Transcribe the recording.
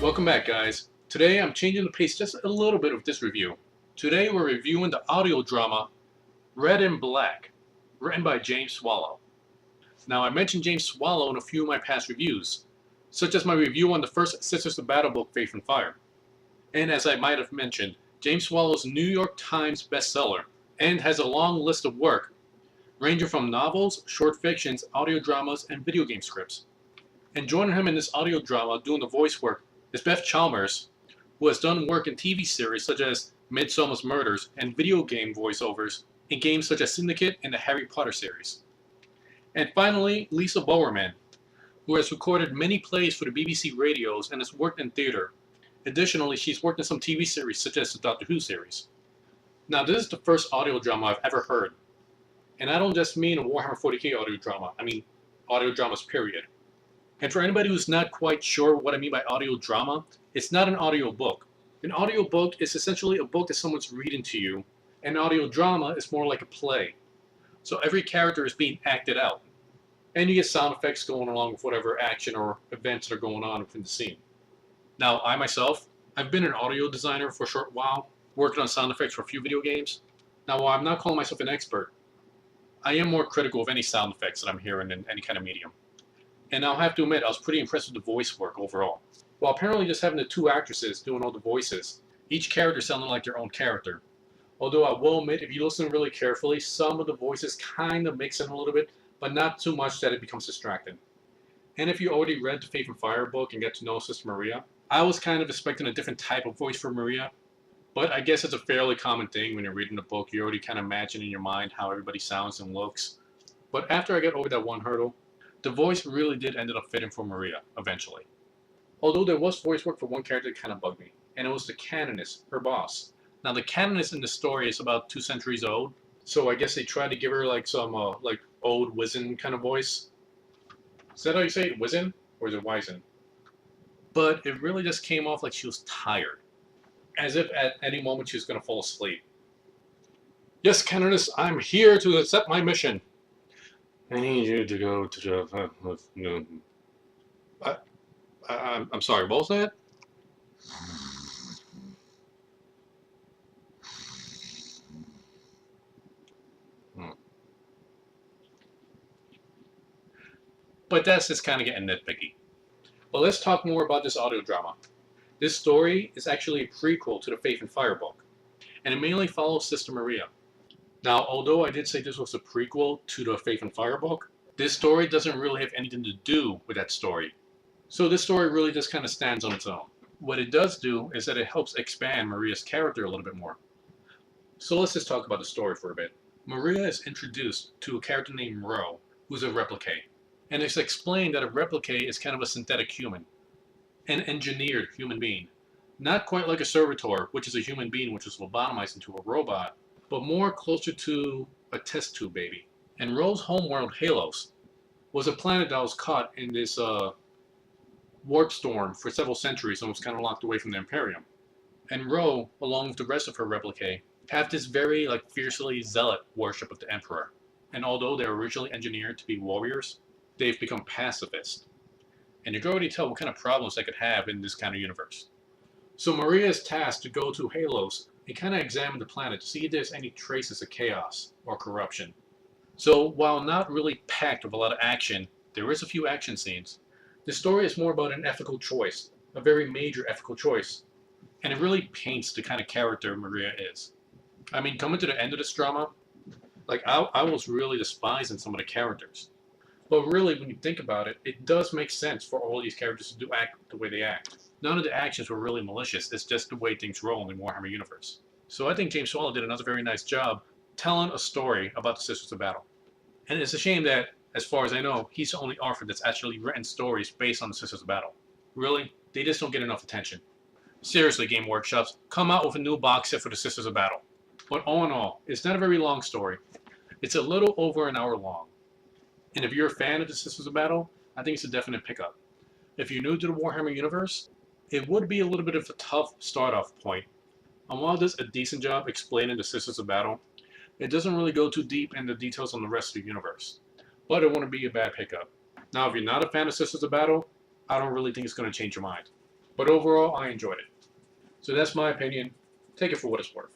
Welcome back, guys. Today I'm changing the pace just a little bit with this review. Today we're reviewing the audio drama Red and Black, written by James Swallow. Now, I mentioned James Swallow in a few of my past reviews, such as my review on the first Sisters of Battle book, Faith and Fire. And as I might have mentioned, James Swallow's New York Times bestseller and has a long list of work ranging from novels, short fictions, audio dramas, and video game scripts. And joining him in this audio drama doing the voice work is Beth Chalmers, who has done work in TV series such as Midsommar's Murders and video game voiceovers in games such as Syndicate and the Harry Potter series. And finally, Lisa Bowerman, who has recorded many plays for the BBC radios and has worked in theater. Additionally, she's worked in some TV series such as the Doctor Who series. Now, this is the first audio drama I've ever heard. And I don't just mean a Warhammer 40k audio drama, I mean audio dramas period. And for anybody who's not quite sure what I mean by audio drama, it's not an audio book. An audio book is essentially a book that someone's reading to you. An audio drama is more like a play. So every character is being acted out. And you get sound effects going along with whatever action or events that are going on within the scene. Now, I myself, I've been an audio designer for a short while, working on sound effects for a few video games. Now, while I'm not calling myself an expert, I am more critical of any sound effects that I'm hearing in any kind of medium. And I'll have to admit, I was pretty impressed with the voice work overall. While apparently just having the two actresses doing all the voices, each character sounding like their own character. Although I will admit, if you listen really carefully, some of the voices kind of mix in a little bit, but not too much that it becomes distracting. And if you already read the Faith and Fire book and get to know Sister Maria, I was kind of expecting a different type of voice for Maria. But I guess it's a fairly common thing when you're reading the book, you already kind of imagine in your mind how everybody sounds and looks. But after I got over that one hurdle, the voice really did end up fitting for Maria, eventually. Although there was voice work for one character that kind of bugged me, and it was the Canoness, her boss. Now, the Canoness in the story is about 2 centuries old, so I guess they tried to give her like some old wizened kind of voice. Is that how you say it, wizened? Or is it wizened? But it really just came off like she was tired, as if at any moment she was going to fall asleep. Yes, Canoness, I'm here to accept my mission. I need you to go to the... I'm sorry, what was that? But that's just kind of getting nitpicky. But let's talk more about this audio drama. This story is actually a prequel to the Faith and Fire book, and it mainly follows Sister Maria. Now, although I did say this was a prequel to the Faith and Fire book, this story doesn't really have anything to do with that story. So this story really just kind of stands on its own. What it does do is that it helps expand Maria's character a little bit more. So let's just talk about the story for a bit. Maria is introduced to a character named Ro, who's a replicate. And it's explained that a replicate is kind of a synthetic human, an engineered human being. Not quite like a servitor, which is a human being which was lobotomized into a robot, but more closer to a test tube baby. And Ro's homeworld, Halos, was a planet that was caught in this warp storm for several centuries and was kind of locked away from the Imperium. And Ro, along with the rest of her replicate, have this very fiercely zealot worship of the Emperor. And although they were originally engineered to be warriors, they've become pacifists. And you can already tell what kind of problems they could have in this kind of universe. So Maria is tasked to go to Halos and kind of examine the planet to see if there's any traces of chaos or corruption. So while not really packed with a lot of action, there is a few action scenes. The story is more about an ethical choice, a very major ethical choice, and it really paints the kind of character Maria is. I mean, coming to the end of this drama, I was really despising some of the characters. But really, when you think about it, it does make sense for all these characters to act the way they act. None of the actions were really malicious, it's just the way things roll in the Warhammer universe. So I think James Swallow did another very nice job telling a story about the Sisters of Battle. And it's a shame that, as far as I know, he's the only author that's actually written stories based on the Sisters of Battle. Really, they just don't get enough attention. Seriously, Game Workshops, come out with a new box set for the Sisters of Battle. But all in all, it's not a very long story. It's a little over an hour long. And if you're a fan of the Sisters of Battle, I think it's a definite pickup. If you're new to the Warhammer universe, it would be a little bit of a tough start-off point. And while it does a decent job explaining the Sisters of Battle, it doesn't really go too deep into details on the rest of the universe. But it wouldn't be a bad pickup. Now, if you're not a fan of Sisters of Battle, I don't really think it's going to change your mind. But overall, I enjoyed it. So that's my opinion. Take it for what it's worth.